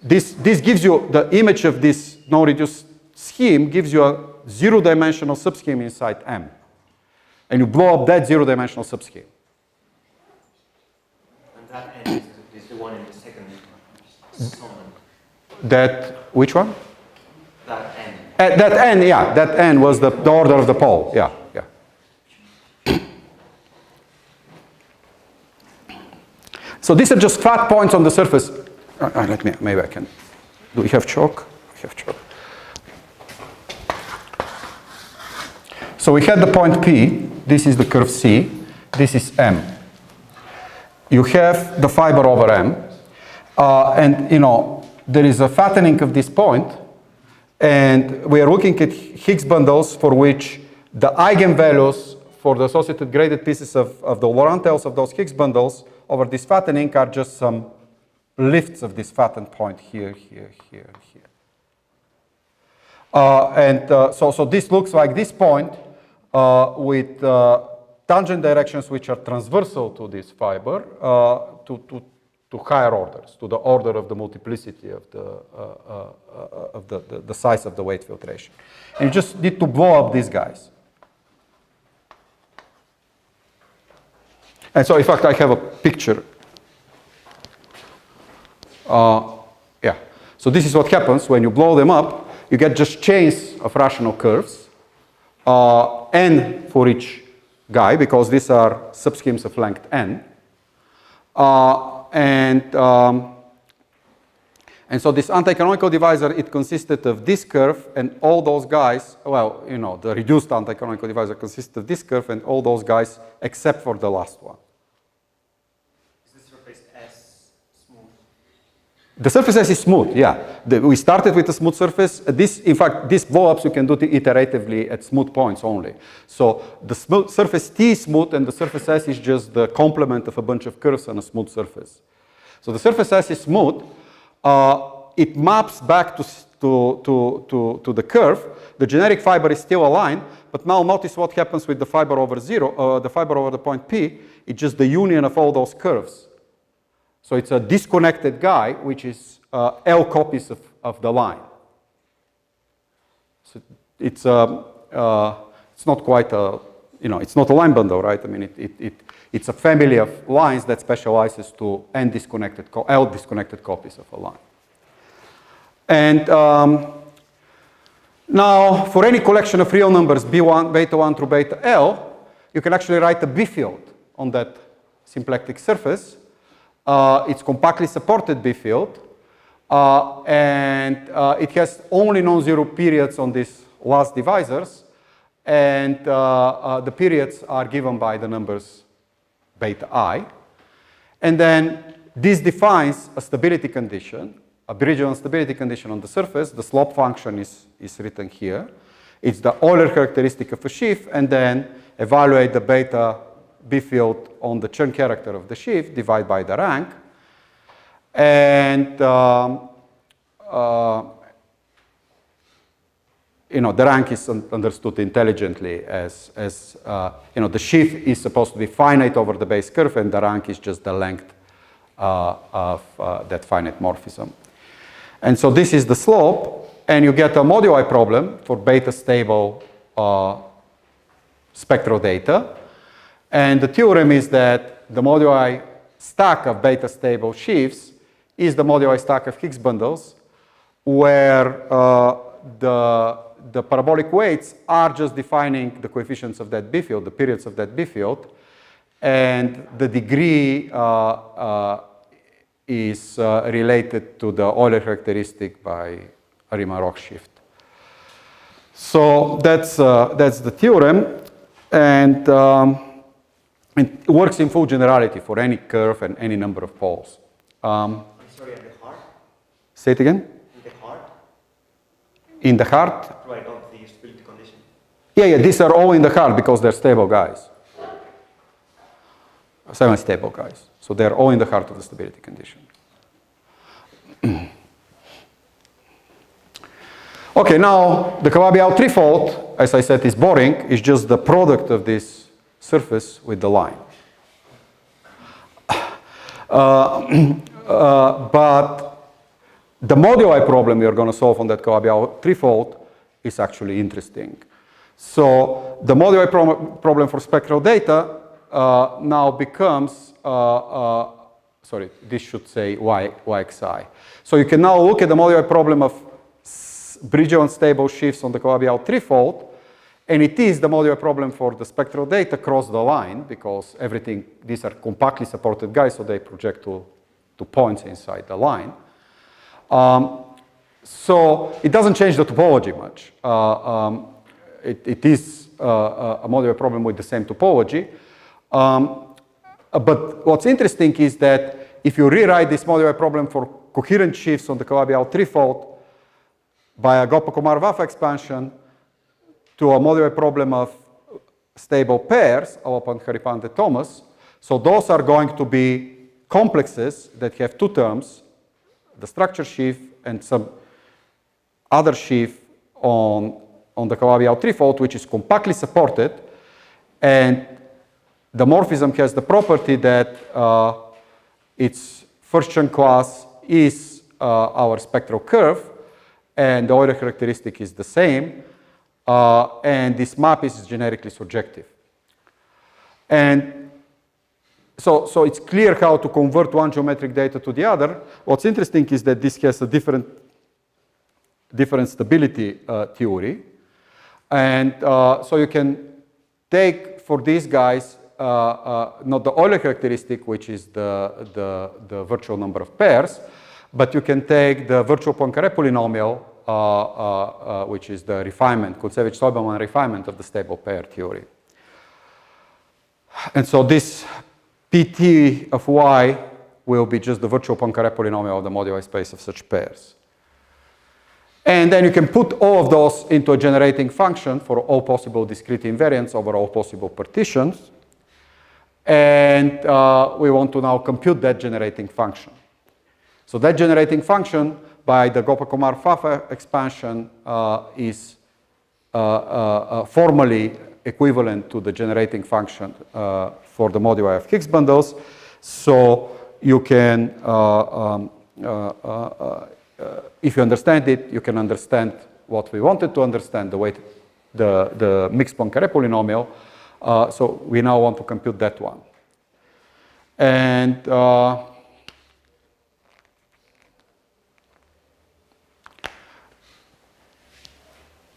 This gives you the image of this non-reduced scheme, gives you a zero-dimensional subscheme inside M. And you blow up that zero-dimensional subscheme. And that n is the one in the second summon. That, which one? That n. That n, yeah, that n was the order of the pole, yeah. So these are just fat points on the surface. Maybe I can. Do we have chalk? We have chalk. So we had the point P. This is the curve C. This is M. You have the fiber over M. And, you know, there is a fattening of this point. And we are looking at Higgs bundles for which the eigenvalues for the associated graded pieces of the Laurent tails of those Higgs bundles over this fattening are just some lifts of this fattened point here, here, here, here. So this looks like this point with tangent directions which are transversal to this fiber to higher orders, to the order of the multiplicity of the size of the weight filtration. And you just need to blow up these guys. And so, in fact, I have a picture. Yeah. So this is what happens when you blow them up. You get just chains of rational curves, n for each guy, because these are subschemes of length n. And so this anti-canonical divisor, it consisted of this curve and all those guys, well, you know, the reduced anti-canonical divisor consisted of this curve and all those guys except for the last one. Is the surface S smooth? The surface S is smooth, yeah. We started with a smooth surface. In fact, these blow-ups you can do iteratively at smooth points only. So the surface T is smooth and the surface S is just the complement of a bunch of curves on a smooth surface. So the surface S is smooth. It maps back to the curve. The generic fiber is still aligned, but now notice what happens with the fiber over zero, the fiber over the point P. It's just the union of all those curves. So it's a disconnected guy, which is L copies of the line. So it's not quite a, you know, it's not a line bundle, right? I mean, it's a family of lines that specializes to L disconnected copies of a line. And now, for any collection of real numbers, B1, beta 1 through beta L, you can actually write a B field on that symplectic surface. It's compactly supported B field, and it has only non-zero periods on these last divisors, and the periods are given by the numbers beta I. And then this defines a stability condition, a Bridgman stability condition on the surface. The slope function is written here. It's the Euler characteristic of a sheaf, and then evaluate the beta B field on the Chern character of the sheaf, divide by the rank. And you know, the rank is understood intelligently as you know, the sheaf is supposed to be finite over the base curve, and the rank is just the length of that finite morphism. And so this is the slope, and you get a moduli problem for beta stable spectral data. And the theorem is that the moduli stack of beta stable sheaves is the moduli stack of Higgs bundles, where the parabolic weights are just defining the coefficients of that B field, the periods of that B field, and the degree is related to the Euler characteristic by a Riemann-Roch shift. So that's the theorem, and it works in full generality for any curve and any number of poles. I'm sorry, at the heart? Say it again? In the heart? In the heart? Right, of the stability condition. Yeah, these are all in the heart because they're stable guys. Semi-stable guys. So they're all in the heart of the stability condition. Okay, now the Calabi-Yau threefold, as I said, is boring. It's just the product of this surface with the line. But the moduli problem we are going to solve on that Calabi-Yau threefold is actually interesting. So the moduli problem for spectral data now becomes, sorry, this should say YXI. So you can now look at the moduli problem of Bridgman stable sheaves on the Calabi-Yau threefold, and it is the moduli problem for the spectral data across the line, because everything, these are compactly supported guys, so they project to points inside the line. So it doesn't change the topology much. It is a moduli problem with the same topology. But what's interesting is that if you rewrite this moduli problem for coherent sheaves on the Calabi-Yau threefold by a Gopal-Kumar-Vafa expansion to a moduli problem of stable pairs, Alapan, Haripante, Thomas, so those are going to be complexes that have two terms, the structure sheaf and some other sheaf on the Calabi-Yau threefold, which is compactly supported, and the morphism has the property that its first Chern class is our spectral curve, and the Euler characteristic is the same, and this map is generically surjective. And so it's clear how to convert one geometric data to the other. What's interesting is that this has a different stability theory, and so you can take for these guys not the Euler characteristic, which is the virtual number of pairs, but you can take the virtual Poincare polynomial, which is the refinement, Kutsevich-Soibelman refinement of the stable pair theory. And so this PT of y will be just the virtual Poincare polynomial of the moduli space of such pairs. And then you can put all of those into a generating function for all possible discrete invariants over all possible partitions. And we want to now compute that generating function. So that generating function by the Gopa-Kumar-Pfaff expansion is formally equivalent to the generating function for the moduli of Higgs bundles. So you can, if you understand it, you can understand what we wanted to understand, the mixed Poincare polynomial. So we now want to compute that one. And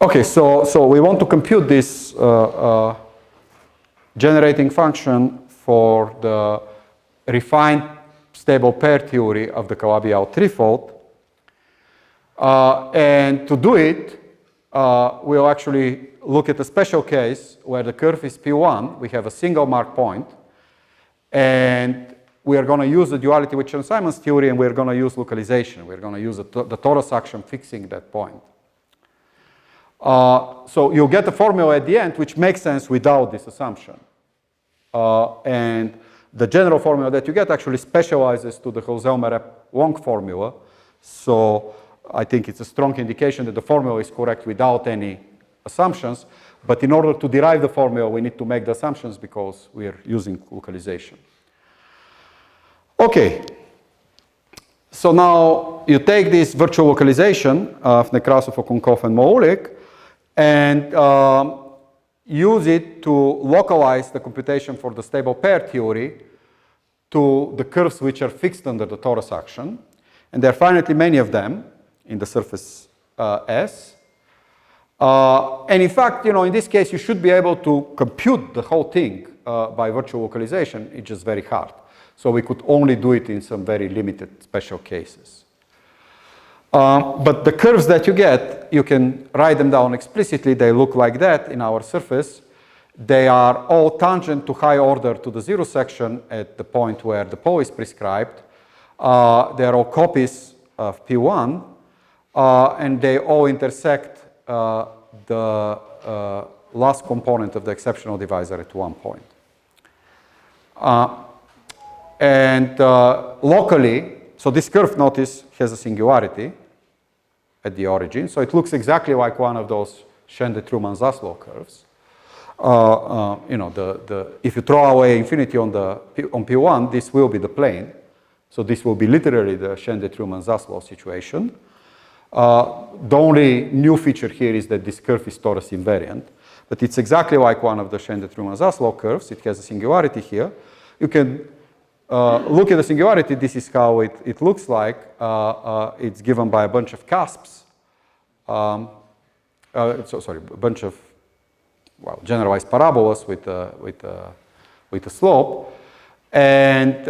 okay, so we want to compute this generating function for the refined stable pair theory of the Calabi-Yau threefold. And to do it, we'll actually look at a special case where the curve is P1. We have a single mark point. And we are going to use the duality with Chern-Simons theory, and we're going to use localization. We're going to use the torus action fixing that point. So you'll get a formula at the end which makes sense without this assumption. And the general formula that you get actually specializes to the Hausel Mereb Wong formula. So I think it's a strong indication that the formula is correct without any assumptions. But in order to derive the formula, we need to make the assumptions because we are using localization. Okay. So now you take this virtual localization of Nekrasov, Okunkov, and Moulik and use it to localize the computation for the stable pair theory to the curves which are fixed under the torus action. And there are finitely many of them in the surface S. And in fact, in this case, you should be able to compute the whole thing by virtual localization. It's just very hard. So we could only do it in some very limited special cases. But the curves that you get, you can write them down explicitly. They look like that in our surface. They are all tangent to high order to the zero section at the point where the pole is prescribed. They are all copies of P1. And they all intersect the last component of the exceptional divisor at one point. Locally, so this curve, notice, has a singularity at the origin. So it looks exactly like one of those Shende Treumann Zaslow curves. If you throw away infinity on P1, this will be the plane. So this will be literally the Shende Treumann Zaslow situation. The only new feature here is that this curve is torus invariant. But it's exactly like one of the Shende Treumann Zaslow curves. It has a singularity here. You can look at the singularity. This is how it looks like. It's given by a bunch of cusps. A bunch of generalized parabolas with a slope. And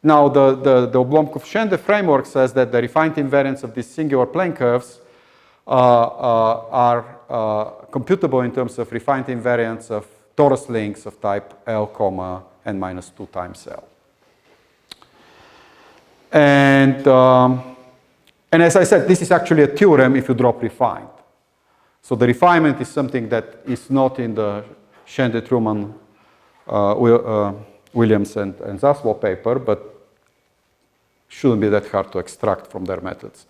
now the Oblomkov-Shende framework says that the refined invariants of these singular plane curves are computable in terms of refined invariants of torus links of type L, n minus 2 times L. And as I said, this is actually a theorem if you drop refined. So the refinement is something that is not in the Shende, Treumann, Williams, and Zaslow paper, but shouldn't be that hard to extract from their methods.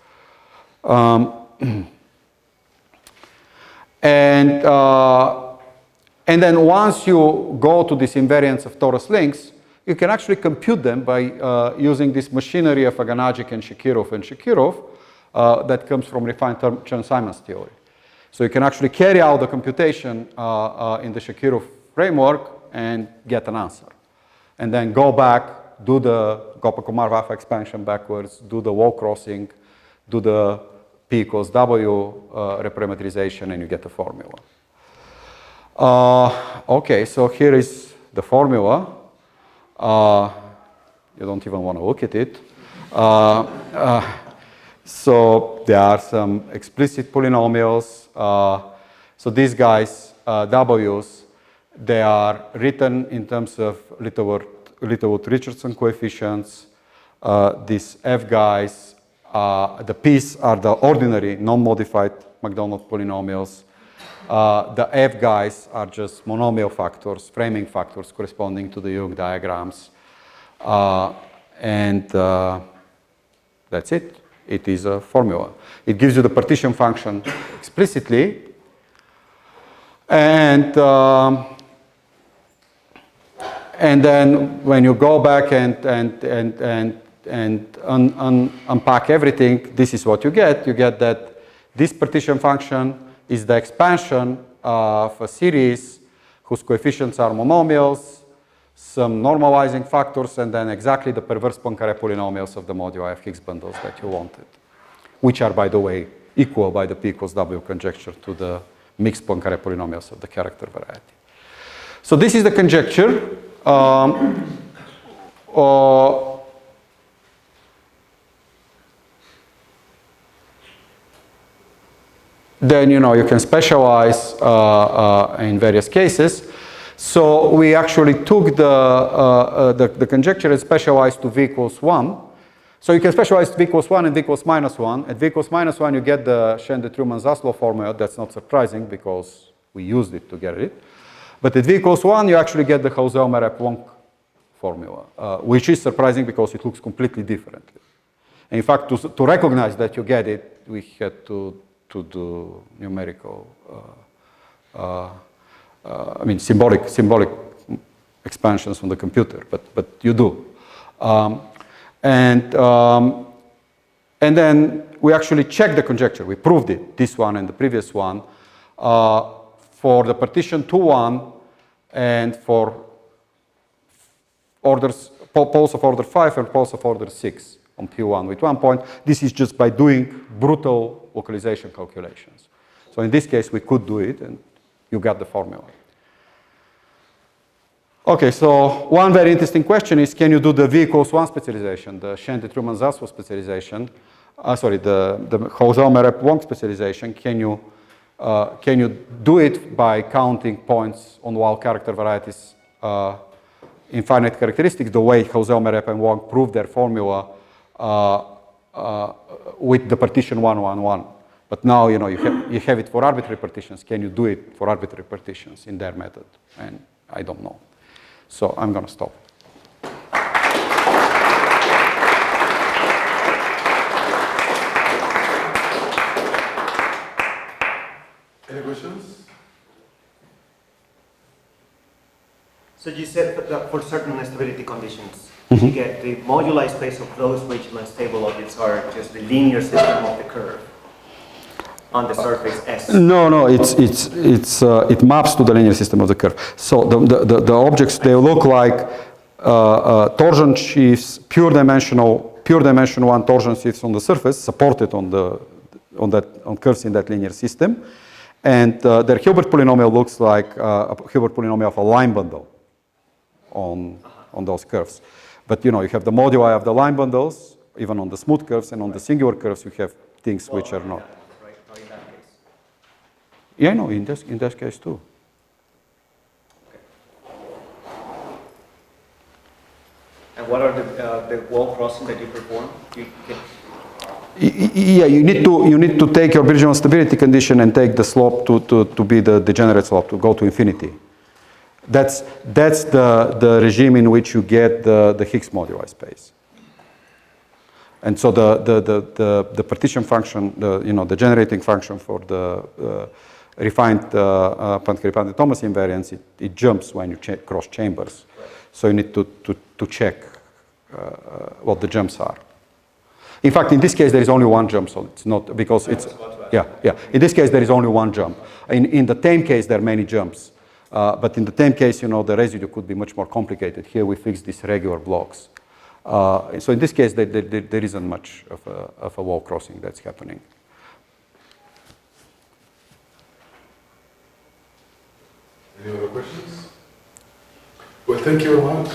And then once you go to this invariance of torus links, you can actually compute them by using this machinery of Aganagic and Shakirov that comes from refined Chern-Simons theory. So you can actually carry out the computation in the Shakirov framework and get an answer. And then go back, do the Gopa-Kumar-Pfaff expansion backwards, do the wall crossing, do the P equals W reparametrization, and you get the formula. Okay, so here is the formula. You don't even want to look at it. So there are some explicit polynomials. So these guys, W's, they are written in terms of Littlewood-Richardson coefficients. These F guys, the P's are the ordinary non-modified McDonald polynomials. The F guys are just monomial factors, framing factors corresponding to the Young diagrams. And that's it. It is a formula. It gives you the partition function explicitly. And then when you go back and unpack everything, this is what you get. You get that this partition function is the expansion of a series whose coefficients are monomials, some normalizing factors, and then exactly the perverse Poincare polynomials of the moduli of Higgs bundles that you wanted, which are, by the way, equal by the P equals W conjecture to the mixed Poincare polynomials of the character variety. So this is the conjecture. Then you can specialize in various cases. So we actually took the conjecture and specialized to V equals 1. So you can specialize to V equals 1 and V equals minus 1. At V equals minus 1, you get the Shende-Treumann-Zaslow formula. That's not surprising because we used it to get it. But at V equals 1, you actually get the Hausel Mereb Wong formula, which is surprising because it looks completely differently. And in fact, to recognize that you get it, we had to do numerical, symbolic expansions from the computer, but you do. And then we actually checked the conjecture. We proved it, this one and the previous one, for the partition 2-1 and for poles of order 5 and poles of order 6 on P1 with 1 point. This is just by doing brutal localization calculations. So in this case, we could do it, and you got the formula. Okay, so one very interesting question is, can you do the V equals 1 specialization, the Shende-Treumann-Zaslow specialization, the Hausel-Mereb-Wong specialization? Can you do it by counting points on Wall character varieties in finite characteristics, the way Hausel-Mereb and Wong proved their formula with the partition 1-1-1? But now you have it for arbitrary partitions. Can you do it for arbitrary partitions in their method? And I don't know. So I'm going to stop. Any questions? So you said that for certain stability conditions, you get the moduli space of those regional stable objects are just the linear system of the curve on the surface S. No, it maps to the linear system of the curve. So the objects, they look like torsion sheaths, pure dimension 1 torsion sheaths on the surface, supported on curves in that linear system, and their Hilbert polynomial looks like a Hilbert polynomial of a line bundle on those curves. But you have the moduli of the line bundles, even on the smooth curves, and on the singular curves, you have things which are not. Yeah, no, in this case too. And what are the wall crossing that you perform? Yeah, you need to take your original stability condition and take the slope to be the degenerate slope, to go to infinity. That's the regime in which you get the Higgs moduli space. And so the partition function, the generating function for the refined Poincare-Thomas invariance, it jumps when you cross chambers. Right. So you need to check what the jumps are. In fact, in this case, there is only one jump, so it's not, because it's, yeah. In this case, there is only one jump. In the tame case, there are many jumps. But in the tame case, the residue could be much more complicated. Here, we fix these regular blocks. So in this case, there isn't much of a wall crossing that's happening. Any other questions? Well, thank you very much.